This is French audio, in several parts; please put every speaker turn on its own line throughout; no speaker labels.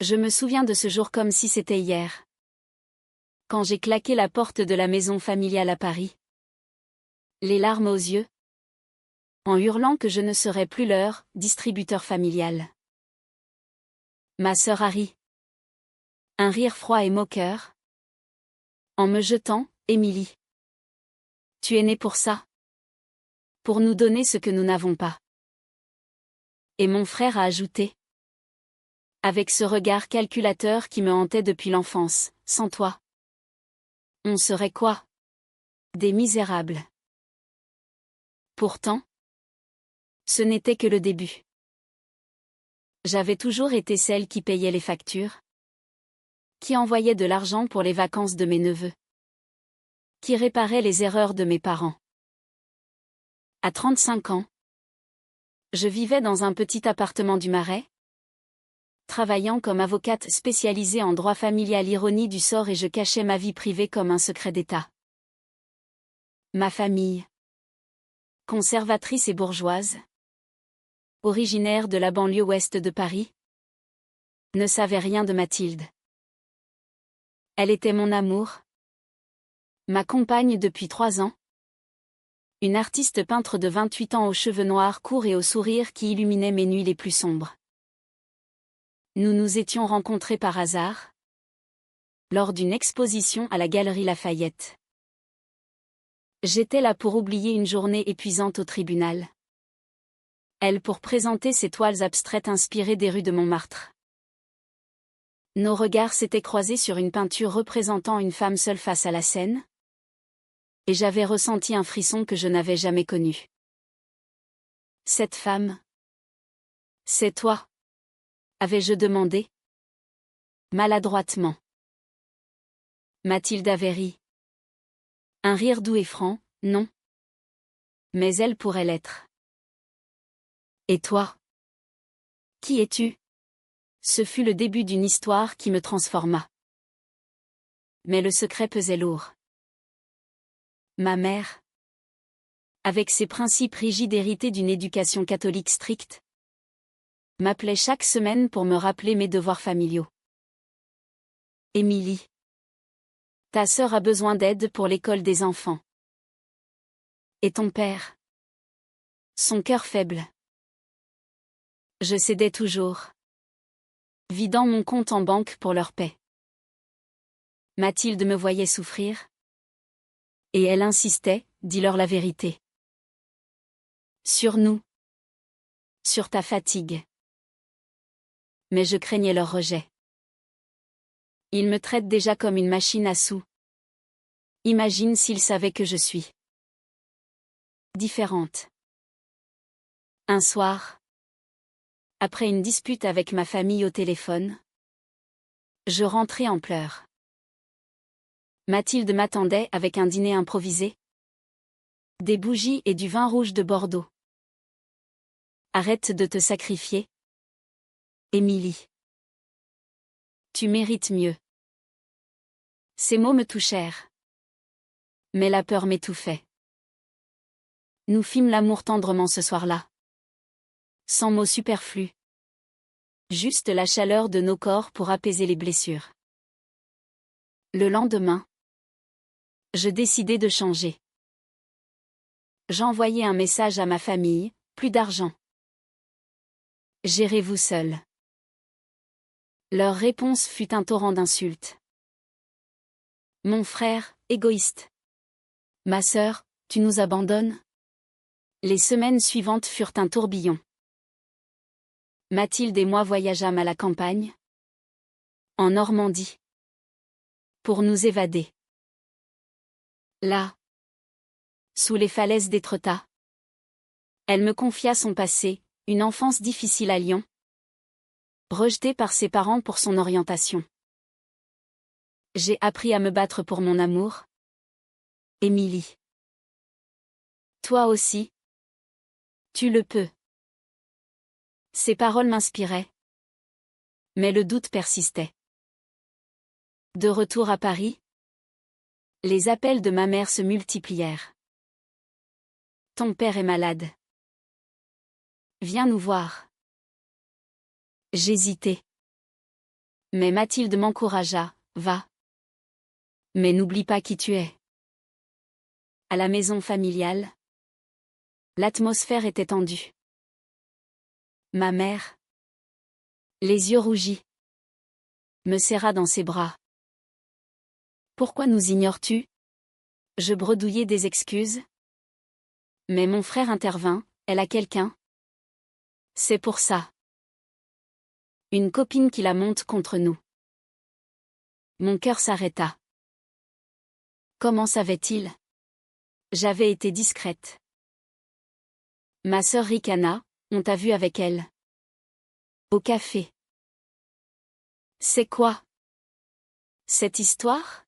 Je me souviens de ce jour comme si c'était hier. Quand j'ai claqué la porte de la maison familiale à Paris. Les larmes aux yeux. En hurlant que je ne serais plus leur distributeur familial. Ma sœur Harry. Un rire froid et moqueur. En me jetant, Émilie. Tu es née pour ça. Pour nous donner ce que nous n'avons pas. Et mon frère a ajouté. Avec ce regard calculateur qui me hantait depuis l'enfance, sans toi. On serait quoi? Des misérables. Pourtant, ce n'était que le début. J'avais toujours été celle qui payait les factures. Qui envoyait de l'argent pour les vacances de mes neveux. Qui réparait les erreurs de mes parents. À 35 ans, je vivais dans un petit appartement du Marais, travaillant comme avocate spécialisée en droit familial, ironie du sort, et je cachais ma vie privée comme un secret d'État. Ma famille, conservatrice et bourgeoise, originaire de la banlieue ouest de Paris, ne savait rien de Mathilde. Elle était mon amour, ma compagne depuis 3 ans, une artiste peintre de 28 ans aux cheveux noirs courts et au sourire qui illuminait mes nuits les plus sombres. Nous nous étions rencontrés par hasard, lors d'une exposition à la Galerie Lafayette. J'étais là pour oublier une journée épuisante au tribunal. Elle pour présenter ses toiles abstraites inspirées des rues de Montmartre. Nos regards s'étaient croisés sur une peinture représentant une femme seule face à la Seine. Et j'avais ressenti un frisson que je n'avais jamais connu. Cette femme. C'est toi. Avais-je demandé. Maladroitement. Mathilde avait ri. Un rire doux et franc, non. Mais elle pourrait l'être. Et toi? Qui es-tu? Ce fut le début d'une histoire qui me transforma. Mais le secret pesait lourd. Ma mère, avec ses principes rigides hérités d'une éducation catholique stricte, m'appelait chaque semaine pour me rappeler mes devoirs familiaux. Émilie, ta sœur a besoin d'aide pour l'école des enfants. Et ton père? Son cœur faible. Je cédais toujours, vidant mon compte en banque pour leur paix. Mathilde me voyait souffrir. Et elle insistait, dis-leur la vérité. Sur nous. Sur ta fatigue. Mais je craignais leur rejet. Ils me traitent déjà comme une machine à sous. Imagine s'ils savaient que je suis différente. Un soir, après une dispute avec ma famille au téléphone, je rentrais en pleurs. Mathilde m'attendait avec un dîner improvisé. Des bougies et du vin rouge de Bordeaux. Arrête de te sacrifier. Émilie. Tu mérites mieux. Ces mots me touchèrent. Mais la peur m'étouffait. Nous fîmes l'amour tendrement ce soir-là. Sans mots superflus. Juste la chaleur de nos corps pour apaiser les blessures. Le lendemain, je décidai de changer. J'envoyai un message à ma famille, plus d'argent. Gérez-vous seul. Leur réponse fut un torrent d'insultes. Mon frère, égoïste. Ma sœur, tu nous abandonnes? Les semaines suivantes furent un tourbillon. Mathilde et moi voyageâmes à la campagne. En Normandie. Pour nous évader. Là. Sous les falaises d'Étretat. Elle me confia son passé, une enfance difficile à Lyon. Rejetée par ses parents pour son orientation. J'ai appris à me battre pour mon amour. Émilie. Toi aussi. Tu le peux. Ces paroles m'inspiraient. Mais le doute persistait. De retour à Paris, les appels de ma mère se multiplièrent. Ton père est malade. Viens nous voir. J'hésitais. Mais Mathilde m'encouragea, va. Mais n'oublie pas qui tu es. À la maison familiale, l'atmosphère était tendue. Ma mère, les yeux rougis, me serra dans ses bras. Pourquoi nous ignores-tu? Je bredouillai des excuses. Mais mon frère intervint, elle a quelqu'un. C'est pour ça. Une copine qui la monte contre nous. Mon cœur s'arrêta. Comment savait-il? J'avais été discrète. Ma sœur ricana, on t'a vu avec elle. Au café. C'est quoi? Cette histoire?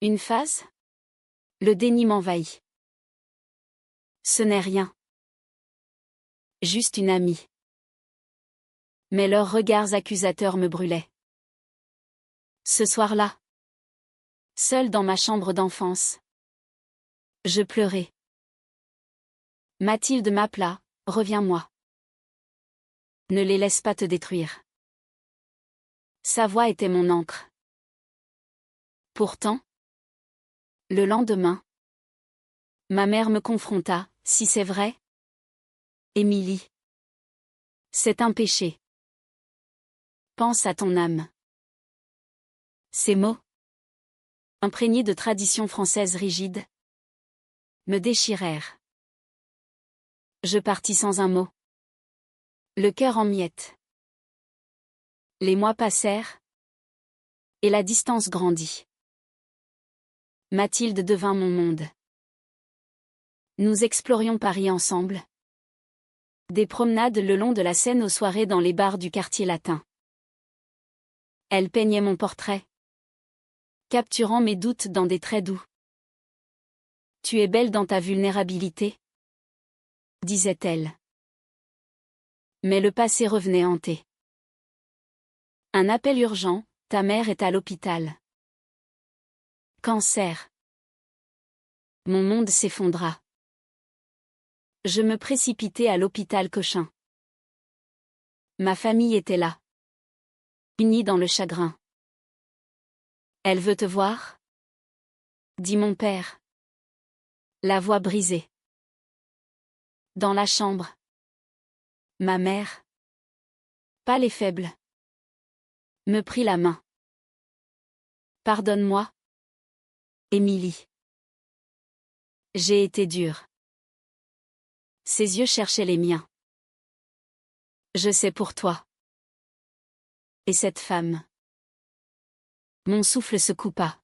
Une phase? Le déni m'envahit. Ce n'est rien. Juste une amie. Mais leurs regards accusateurs me brûlaient. Ce soir-là, seule dans ma chambre d'enfance, je pleurais. Mathilde m'appela, reviens-moi. Ne les laisse pas te détruire. Sa voix était mon encre. Pourtant, le lendemain, ma mère me confronta, si c'est vrai, Émilie, c'est un péché. Pense à ton âme. Ces mots, imprégnés de traditions françaises rigides, me déchirèrent. Je partis sans un mot. Le cœur en miettes. Les mois passèrent, et la distance grandit. Mathilde devint mon monde. Nous explorions Paris ensemble. Des promenades le long de la Seine aux soirées dans les bars du quartier latin. Elle peignait mon portrait, capturant mes doutes dans des traits doux. Tu es belle dans ta vulnérabilité, disait-elle. Mais le passé revenait hanter. Un appel urgent, ta mère est à l'hôpital. Cancer. Mon monde s'effondra. Je me précipitai à l'hôpital Cochin. Ma famille était là, unie dans le chagrin. Elle veut te voir? Dit mon père. La voix brisée. Dans la chambre. Ma mère, pâle et faible, me prit la main. Pardonne-moi, Émilie. J'ai été dure. Ses yeux cherchaient les miens. Je sais pour toi. Et cette femme. Mon souffle se coupa.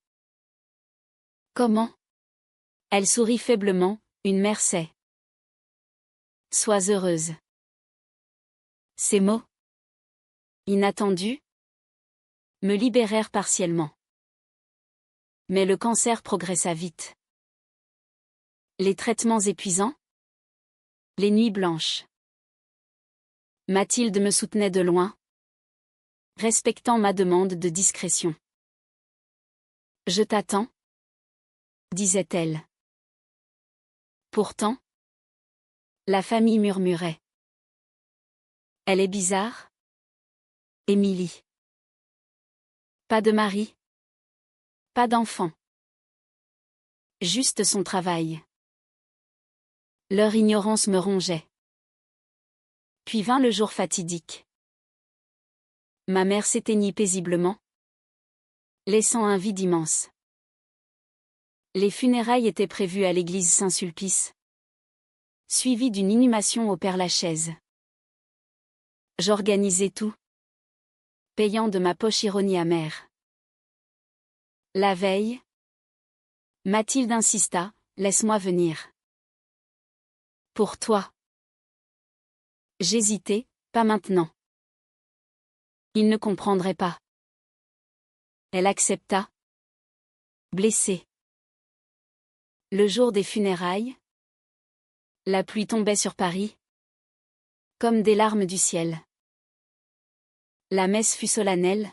Comment? Elle sourit faiblement, une mère sait. Sois heureuse. Ces mots, inattendus, me libérèrent partiellement. Mais le cancer progressa vite. Les traitements épuisants? Les nuits blanches. Mathilde me soutenait de loin, respectant ma demande de discrétion. Je t'attends, disait-elle. Pourtant, la famille murmurait. Elle est bizarre, Émilie. Pas de mari, pas d'enfant. Juste son travail. Leur ignorance me rongeait. Puis vint le jour fatidique. Ma mère s'éteignit paisiblement, laissant un vide immense. Les funérailles étaient prévues à l'église Saint-Sulpice, suivies d'une inhumation au Père-Lachaise. J'organisai tout, payant de ma poche ironie amère. La veille, Mathilde insista, laisse-moi venir. Pour toi. J'hésitais, pas maintenant. Il ne comprendrait pas. Elle accepta. Blessée. Le jour des funérailles, la pluie tombait sur Paris, comme des larmes du ciel. La messe fut solennelle,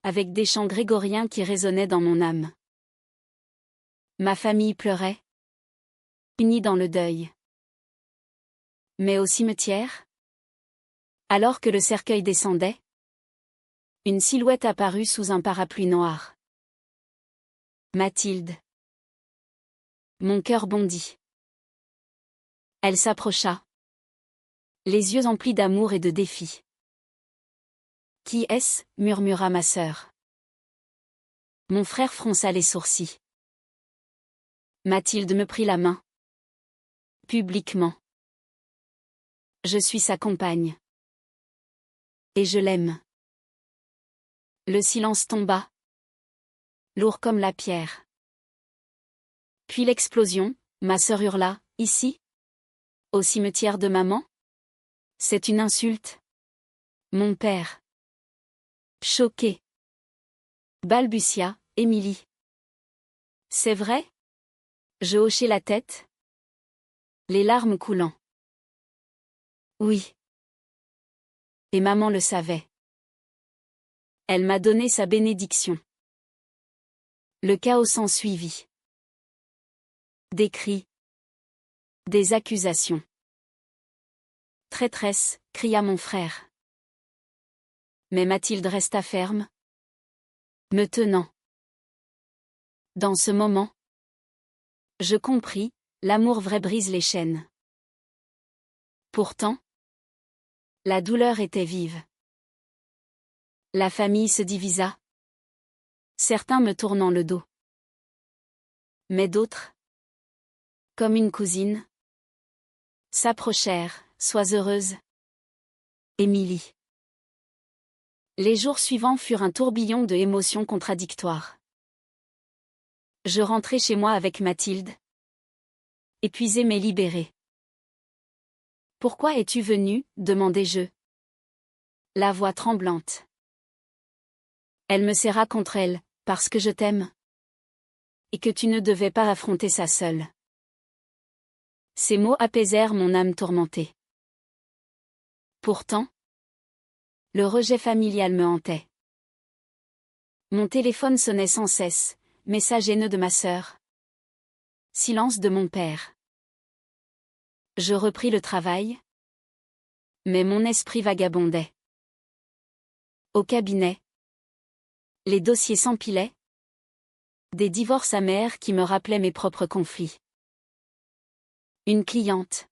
avec des chants grégoriens qui résonnaient dans mon âme. Ma famille pleurait, unie dans le deuil. Mais au cimetière, alors que le cercueil descendait, Une silhouette apparut sous un parapluie noir. Mathilde. Mon cœur bondit. Elle s'approcha. Les yeux emplis d'amour et de défi. Qui est-ce ? Murmura ma sœur. Mon frère fronça les sourcils. Mathilde me prit la main. Publiquement. Je suis sa compagne. Et je l'aime. Le silence tomba. Lourd comme la pierre. Puis l'explosion, ma sœur hurla, ici ? Au cimetière de maman ? C'est une insulte. Mon père. Choqué. Balbutia, Émilie. C'est vrai ? Je hochai la tête. Les larmes coulant. Oui. Et maman le savait. Elle m'a donné sa bénédiction. Le chaos s'ensuivit. Des cris. Des accusations. Traîtresse, cria mon frère. Mais Mathilde resta ferme, me tenant. Dans ce moment, je compris, l'amour vrai brise les chaînes. Pourtant, la douleur était vive. La famille se divisa. Certains me tournant le dos. Mais d'autres, comme une cousine, s'approchèrent, sois heureuse. Émilie. Les jours suivants furent un tourbillon de émotions contradictoires. Je rentrai chez moi avec Mathilde. Épuisée mais libérée. Pourquoi es-tu venue ? demandai-je. La voix tremblante. Elle me serra contre elle, parce que je t'aime. Et que tu ne devais pas affronter ça seule. Ces mots apaisèrent mon âme tourmentée. Pourtant, le rejet familial me hantait. Mon téléphone sonnait sans cesse, message haineux de ma sœur. Silence de mon père. Je repris le travail. Mais mon esprit vagabondait. Au cabinet. Les dossiers s'empilaient. Des divorces amers qui me rappelaient mes propres conflits. Une cliente.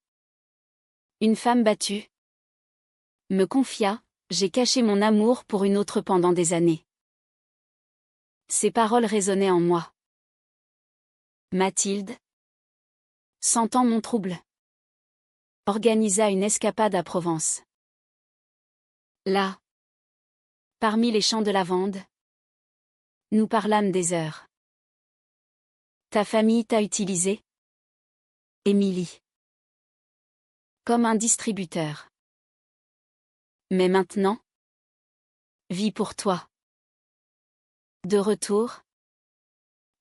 Une femme battue. Me confia, j'ai caché mon amour pour une autre pendant des années. Ces paroles résonnaient en moi. Mathilde, sentant mon trouble, organisa une escapade à Provence. Là, parmi les champs de lavande, nous parlâmes des heures. Ta famille t'a utilisé, Émilie, comme un distributeur. Mais maintenant, vis pour toi. De retour,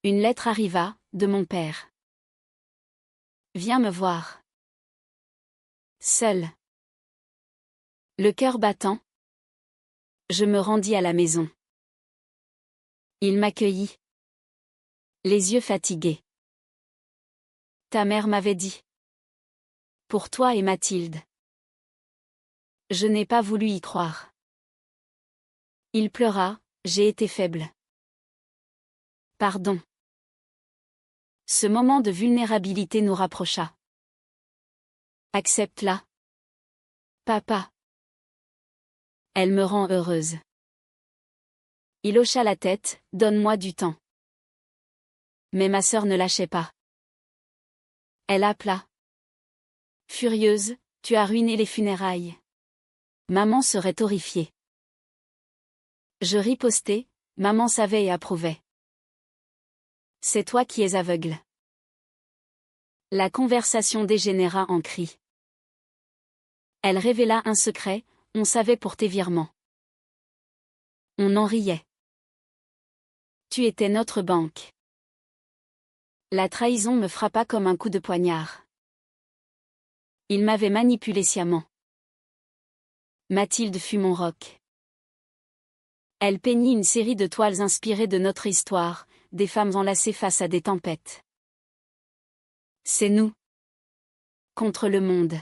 une lettre arriva, de mon père. Viens me voir. Seul. Le cœur battant, je me rendis à la maison. Il m'accueillit. Les yeux fatigués. Ta mère m'avait dit. Pour toi et Mathilde. Je n'ai pas voulu y croire. Il pleura, j'ai été faible. Pardon. Ce moment de vulnérabilité nous rapprocha. Accepte-la. Papa. Elle me rend heureuse. Il hocha la tête, donne-moi du temps. Mais ma sœur ne lâchait pas. Elle appela. Furieuse, tu as ruiné les funérailles. Maman serait horrifiée. Je ripostai, maman savait et approuvait. C'est toi qui es aveugle. La conversation dégénéra en cris. Elle révéla un secret, on savait pour tes virements. On en riait. Tu étais notre banque. La trahison me frappa comme un coup de poignard. Il m'avait manipulé sciemment. Mathilde fut mon roc. Elle peignit une série de toiles inspirées de notre histoire, des femmes enlacées face à des tempêtes. C'est nous. Contre le monde.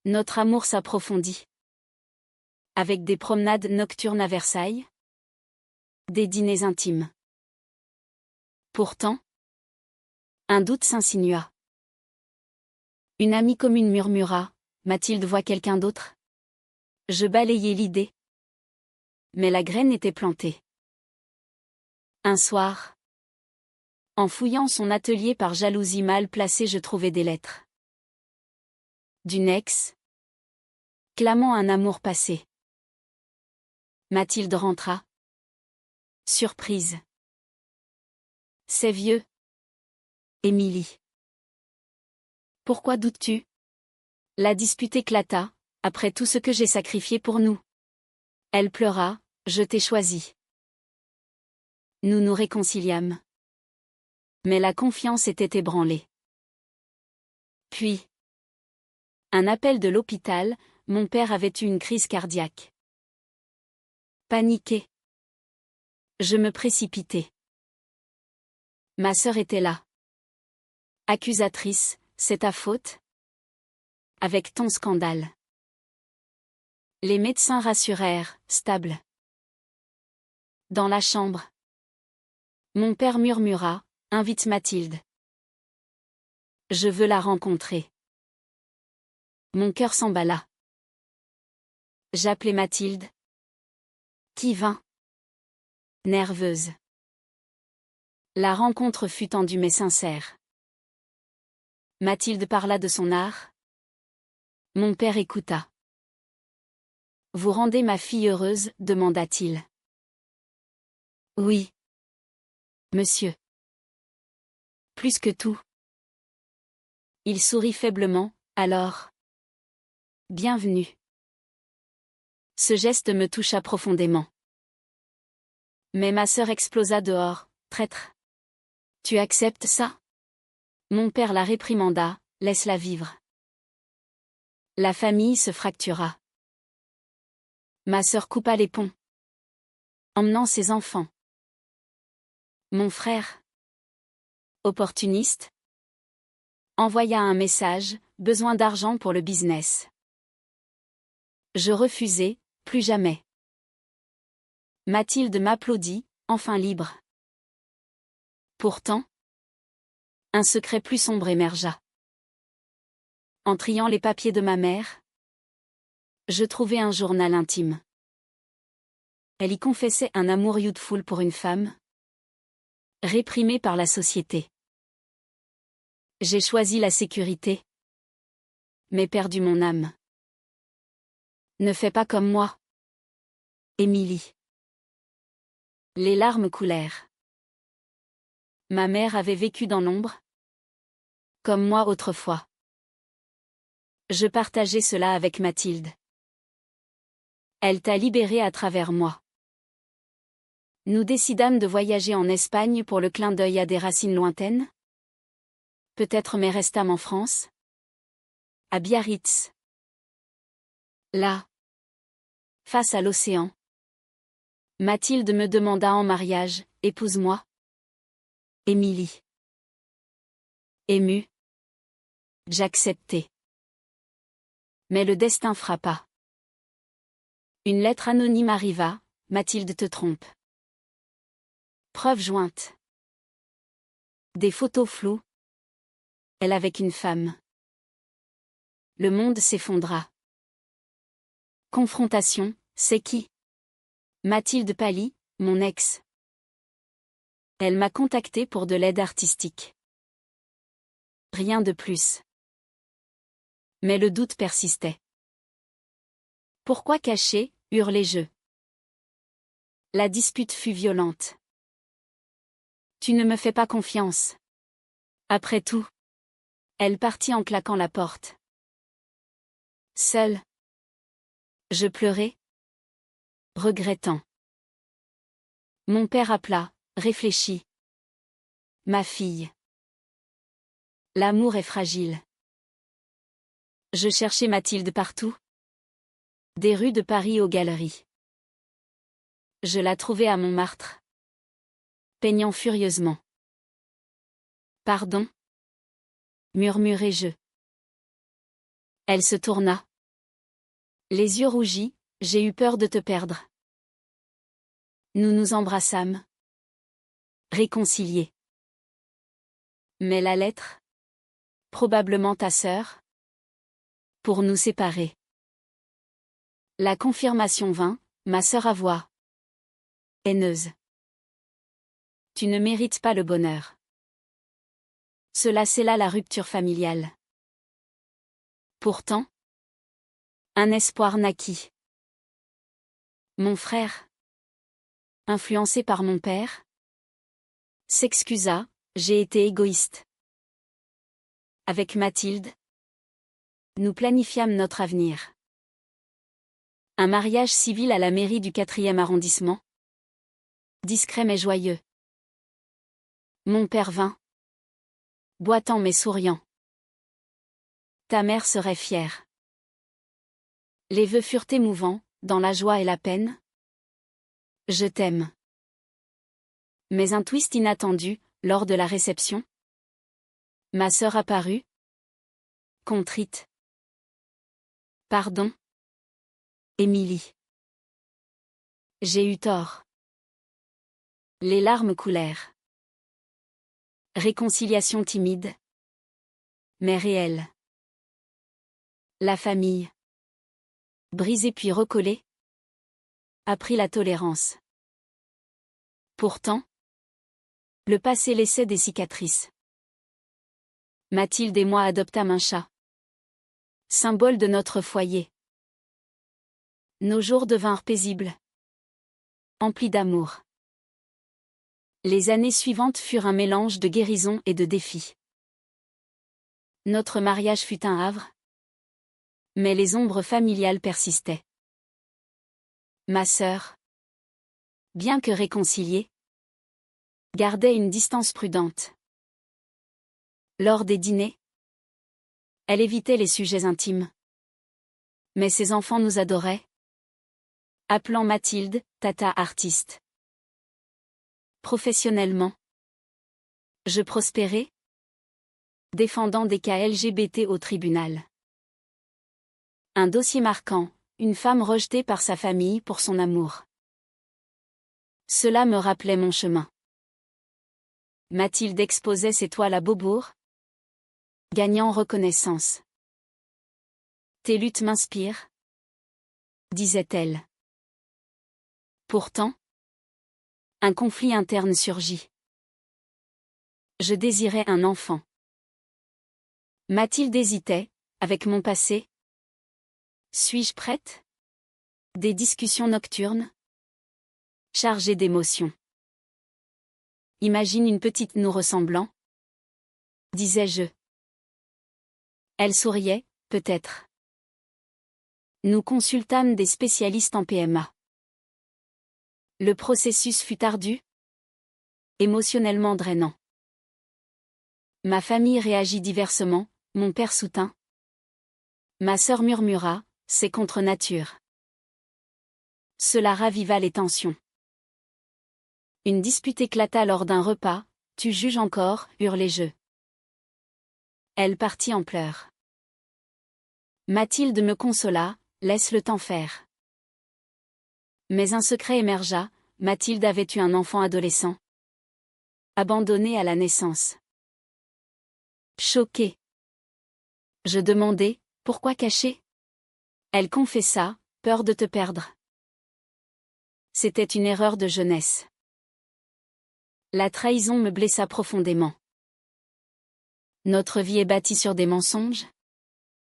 Notre amour s'approfondit. Avec des promenades nocturnes à Versailles? Des dîners intimes. Pourtant, un doute s'insinua. Une amie commune murmura, Mathilde voit quelqu'un d'autre? Je balayai l'idée. Mais la graine était plantée. Un soir, en fouillant son atelier par jalousie mal placée, je trouvai des lettres. D'une ex, clamant un amour passé. Mathilde rentra. Surprise. C'est vieux. Émilie. Pourquoi doutes-tu? La dispute éclata, après tout ce que j'ai sacrifié pour nous. Elle pleura, je t'ai choisi. Nous nous réconciliâmes. Mais la confiance était ébranlée. Puis, un appel de l'hôpital, mon père avait eu une crise cardiaque. Paniqué. Je me précipitai. Ma sœur était là. Accusatrice, c'est ta faute? Avec ton scandale. Les médecins rassurèrent, stable. Dans la chambre. Mon père murmura, invite Mathilde. Je veux la rencontrer. Mon cœur s'emballa. J'appelai Mathilde. Qui vint? Nerveuse. La rencontre fut tendue mais sincère. Mathilde parla de son art. Mon père écouta. Vous rendez ma fille heureuse? Demanda-t-il. Oui. Monsieur. Plus que tout. Il sourit faiblement, alors. Bienvenue. Ce geste me toucha profondément. Mais ma sœur explosa dehors, traître. Tu acceptes ça? Mon père la réprimanda, laisse-la vivre. La famille se fractura. Ma sœur coupa les ponts, emmenant ses enfants. Mon frère, opportuniste, envoya un message, besoin d'argent pour le business. Je refusai, plus jamais. Mathilde m'applaudit, enfin libre. Pourtant, un secret plus sombre émergea. En triant les papiers de ma mère, je trouvai un journal intime. Elle y confessait un amour youthful pour une femme, réprimée par la société. J'ai choisi la sécurité, mais perdu mon âme. Ne fais pas comme moi. Émilie. Les larmes coulèrent. Ma mère avait vécu dans l'ombre, comme moi autrefois. Je partageais cela avec Mathilde. Elle t'a libérée à travers moi. Nous décidâmes de voyager en Espagne pour le clin d'œil à des racines lointaines. Peut-être mais restâmes en France. À Biarritz. Là, face à l'océan, Mathilde me demanda en mariage, épouse-moi. Émilie. Émue. J'acceptai. Mais le destin frappa. Une lettre anonyme arriva, Mathilde te trompe. Preuve jointe. Des photos floues. Elle avec une femme. Le monde s'effondra. Confrontation, c'est qui? Mathilde pâlit, mon ex. Elle m'a contacté pour de l'aide artistique. Rien de plus. Mais le doute persistait. Pourquoi cacher, hurlai-je. La dispute fut violente. Tu ne me fais pas confiance. Après tout. Elle partit en claquant la porte. Seule. Je pleurais. Regrettant. Mon père appela, réfléchit. Ma fille. L'amour est fragile. Je cherchais Mathilde partout. Des rues de Paris aux galeries. Je la trouvai à Montmartre. Peignant furieusement. Pardon? Murmurai-je. Elle se tourna. Les yeux rougis, J'ai eu peur de te perdre. Nous nous embrassâmes. Réconciliés. Mais la lettre? Probablement ta sœur? Pour nous séparer. La confirmation vint, ma sœur à voix haineuse. Tu ne mérites pas le bonheur. Cela scella la rupture familiale. Pourtant, un espoir naquit. Mon frère, influencé par mon père, s'excusa, j'ai été égoïste. Avec Mathilde, nous planifiâmes notre avenir. Un mariage civil à la mairie du 4e arrondissement. Discret mais joyeux. Mon père vint. Boitant mais souriant. Ta mère serait fière. Les vœux furent émouvants, dans la joie et la peine. Je t'aime. Mais un twist inattendu, lors de la réception. Ma sœur apparut. Contrite. Pardon. Émilie. J'ai eu tort. Les larmes coulèrent. Réconciliation timide. Mais réelle. La famille. Brisée puis recollée. Apprit la tolérance. Pourtant, le passé laissait des cicatrices. Mathilde et moi adoptâmes un chat. Symbole de notre foyer. Nos jours devinrent paisibles. Emplis d'amour. Les années suivantes furent un mélange de guérison et de défis. Notre mariage fut un havre. Mais les ombres familiales persistaient. Ma sœur, bien que réconciliée, gardait une distance prudente. Lors des dîners, elle évitait les sujets intimes. Mais ses enfants nous adoraient, appelant Mathilde, Tata artiste. Professionnellement, je prospérais, défendant des cas LGBT au tribunal. Un dossier marquant, une femme rejetée par sa famille pour son amour. Cela me rappelait mon chemin. Mathilde exposait ses toiles à Beaubourg, gagnant reconnaissance. Tes luttes m'inspirent, disait-elle. Pourtant, un conflit interne surgit. Je désirais un enfant. Mathilde hésitait, avec mon passé. Suis-je prête? Des discussions nocturnes, chargées d'émotions. Imagine une petite nous ressemblant, disais-je. Elle souriait, peut-être. Nous consultâmes des spécialistes en PMA. Le processus fut ardu, émotionnellement drainant. Ma famille réagit diversement, mon père soutint. Ma sœur murmura, c'est contre nature. Cela raviva les tensions. Une dispute éclata lors d'un repas, tu juges encore, hurlai-je. Elle partit en pleurs. Mathilde me consola, laisse le temps faire. Mais un secret émergea, Mathilde avait eu un enfant adolescent. Abandonné à la naissance. Choquée. Je demandai, pourquoi cacher? Elle confessa, peur de te perdre. C'était une erreur de jeunesse. La trahison me blessa profondément. Notre vie est bâtie sur des mensonges?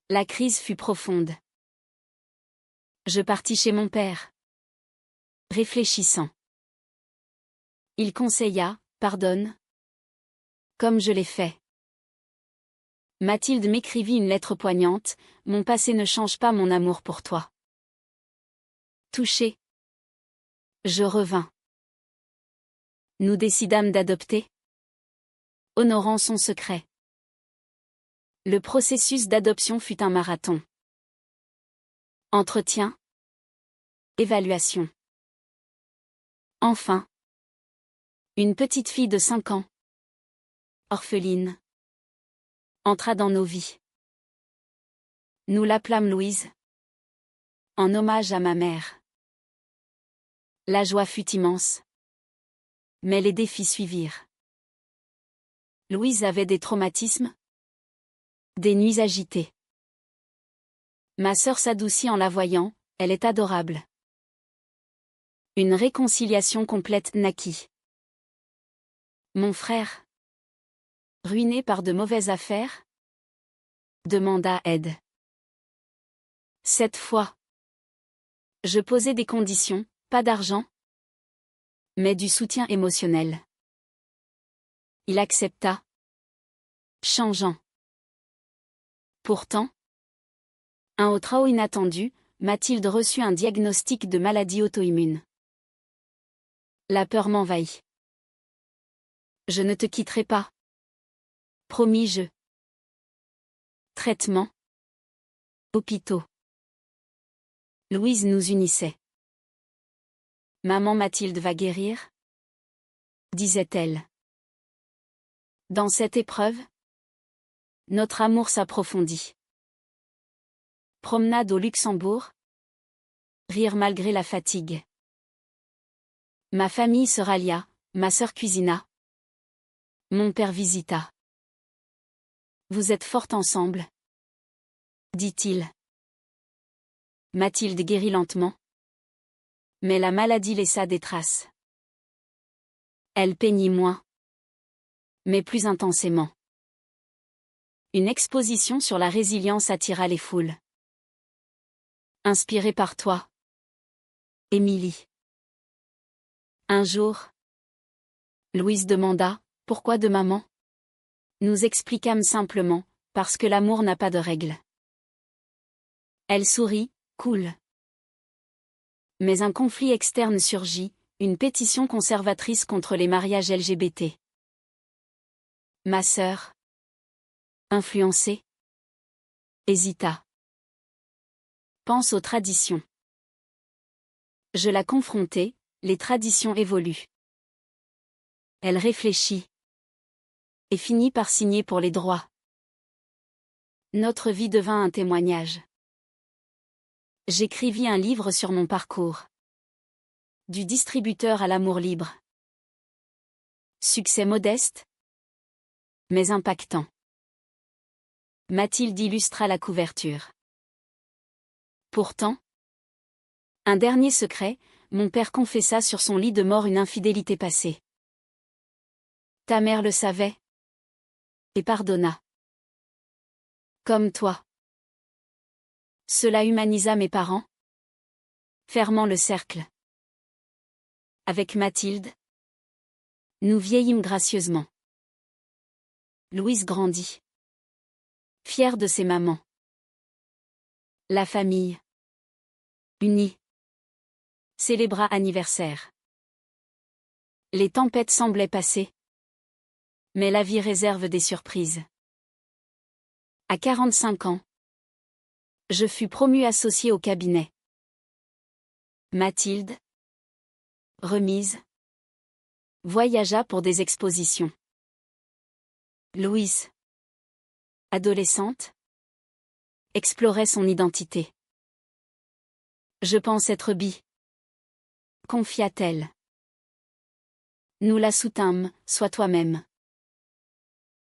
La crise fut profonde. Je partis chez mon père. Réfléchissant. Il conseilla, pardonne. Comme je l'ai fait. Mathilde m'écrivit une lettre poignante, mon passé ne change pas mon amour pour toi. Touchée. Je revins. Nous décidâmes d'adopter. Honorant son secret. Le processus d'adoption fut un marathon. Entretien. Évaluation. Enfin. Une petite fille de 5 ans. Orpheline. Entra dans nos vies. Nous l'appelâmes Louise. En hommage à ma mère. La joie fut immense. Mais les défis suivirent. Louise avait des traumatismes. Des nuits agitées. Ma sœur s'adoucit en la voyant, elle est adorable. Une réconciliation complète naquit. Mon frère, ruiné par de mauvaises affaires, demanda aide. Cette fois, je posai des conditions, pas d'argent, mais du soutien émotionnel. Il accepta, changeant. Pourtant, un autre trop inattendu, Mathilde reçut un diagnostic de maladie auto-immune. La peur m'envahit. Je ne te quitterai pas. Promis-je. Traitement. Hôpitaux. Louise nous unissait. Maman Mathilde va guérir, disait-elle. Dans cette épreuve, notre amour s'approfondit. Promenade au Luxembourg. Rire malgré la fatigue. Ma famille se rallia, ma sœur cuisina. Mon père visita. Vous êtes fortes ensemble, dit-il. Mathilde guérit lentement. Mais la maladie laissa des traces. Elle peignit moins. Mais plus intensément. Une exposition sur la résilience attira les foules. Inspirée par toi, Émilie. Un jour, Louise demanda, pourquoi de maman? Nous expliquâmes simplement, parce que l'amour n'a pas de règles. Elle sourit, cool. Mais un conflit externe surgit, une pétition conservatrice contre les mariages LGBT. Ma sœur, influencée, hésita. Pense aux traditions. Je la confrontai, les traditions évoluent. Elle réfléchit. Et finit par signer pour les droits. Notre vie devint un témoignage. J'écrivis un livre sur mon parcours. Du distributeur à l'amour libre. Succès modeste, mais impactant. Mathilde illustra la couverture. Pourtant, un dernier secret, mon père confessa sur son lit de mort une infidélité passée. Ta mère le savait. Et pardonna. Comme toi. Cela humanisa mes parents. Fermant le cercle. Avec Mathilde, nous vieillîmes gracieusement. Louise grandit. Fière de ses mamans. La famille. Unie. Célébra anniversaire. Les tempêtes semblaient passer. Mais la vie réserve des surprises. À 45 ans, je fus promue associée au cabinet. Mathilde, remise, voyagea pour des expositions. Louise, adolescente, explorait son identité. Je pense être bi, confia-t-elle. Nous la soutînmes, sois toi-même.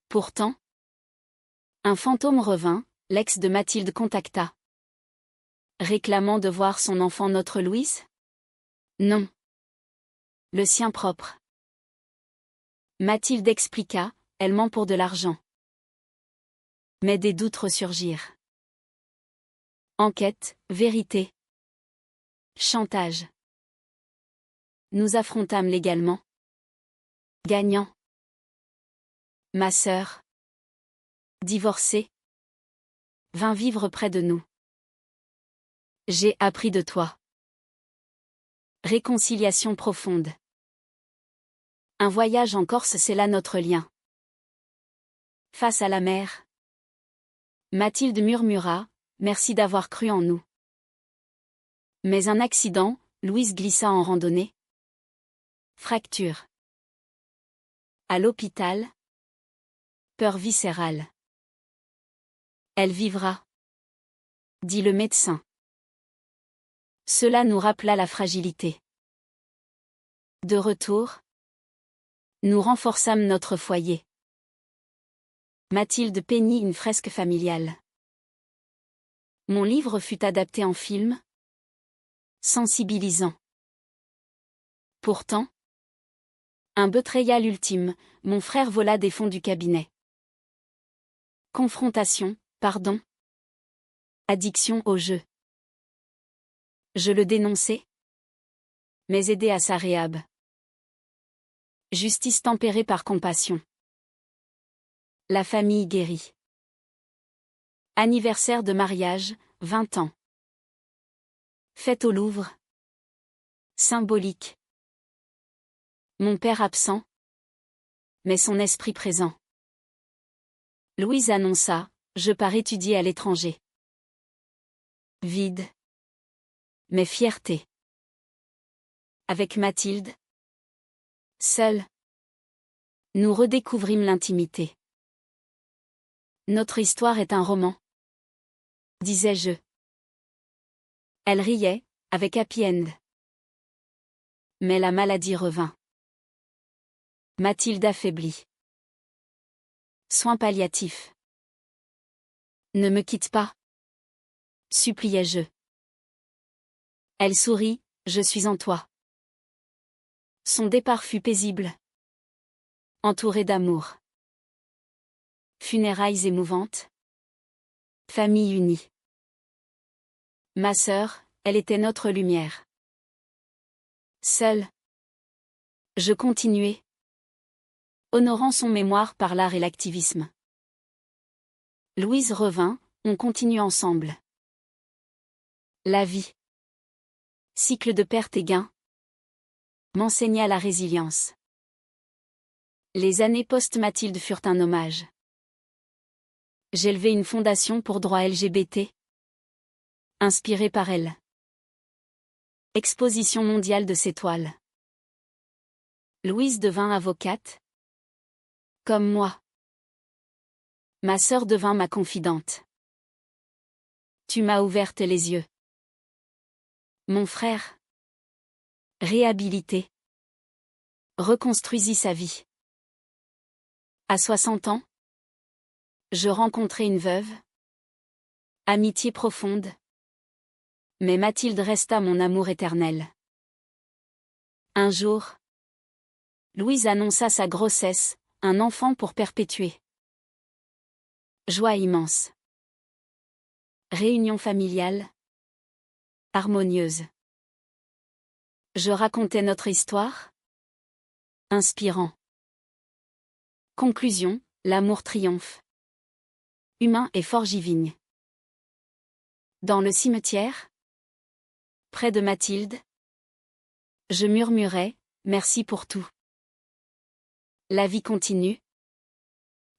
Pourtant, un fantôme revint, l'ex de Mathilde contacta. Réclamant de voir son enfant notre Louise? Non. Le sien propre. Mathilde expliqua, elle ment pour de l'argent. Mais des doutes ressurgirent. Enquête, vérité. Chantage. Nous affrontâmes légalement. Gagnant. Ma sœur, divorcée, vint vivre près de nous. J'ai appris de toi. Réconciliation profonde. Un voyage en Corse scella notre lien. Face à la mer, Mathilde murmura, merci d'avoir cru en nous. Mais un accident, Louise glissa en randonnée. Fracture. À l'hôpital. Peur viscérale. Elle vivra, dit le médecin. Cela nous rappela la fragilité. De retour, nous renforçâmes notre foyer. Mathilde peignit une fresque familiale. Mon livre fut adapté en film, sensibilisant. Pourtant, un betrayal ultime, mon frère vola des fonds du cabinet. Confrontation, pardon. Addiction au jeu. Je le dénonçai, mais aidé à sa réhab. Justice tempérée par compassion. La famille guérit. Anniversaire de mariage, 20 ans. Fête au Louvre. Symbolique. Mon père absent, mais son esprit présent. Louise annonça, je pars étudier à l'étranger. Vide. Mais fierté. Avec Mathilde. Seule. Nous redécouvrîmes l'intimité. Notre histoire est un roman. Disais-je. Elle riait, avec happy end. Mais la maladie revint. Mathilde affaiblie. Soins palliatifs. Ne me quitte pas. Suppliai-je. Elle sourit, je suis en toi. Son départ fut paisible. Entouré d'amour. Funérailles émouvantes. Famille unie. Ma sœur, elle était notre lumière. Seule. Je continuai. Honorant son mémoire par l'art et l'activisme. Louise revint, on continue ensemble. La vie. Cycle de perte et gain. M'enseigna la résilience. Les années post-Mathilde furent un hommage. J'élevai une fondation pour droits LGBT. Inspirée par elle. Exposition mondiale de ses toiles. Louise devint avocate. Comme moi. Ma sœur devint ma confidente. Tu m'as ouverte les yeux. Mon frère. Réhabilité. Reconstruisit sa vie. À 60 ans. Je rencontrai une veuve. Amitié profonde. Mais Mathilde resta mon amour éternel. Un jour. Louise annonça sa grossesse, un enfant pour perpétuer. Joie immense. Réunion familiale. Harmonieuse. Je racontais notre histoire. Inspirant. Conclusion, l'amour triomphe. Humain et Forgivigne. Dans le cimetière. Près de Mathilde. Je murmurais, merci pour tout. La vie continue.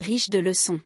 Riche de leçons.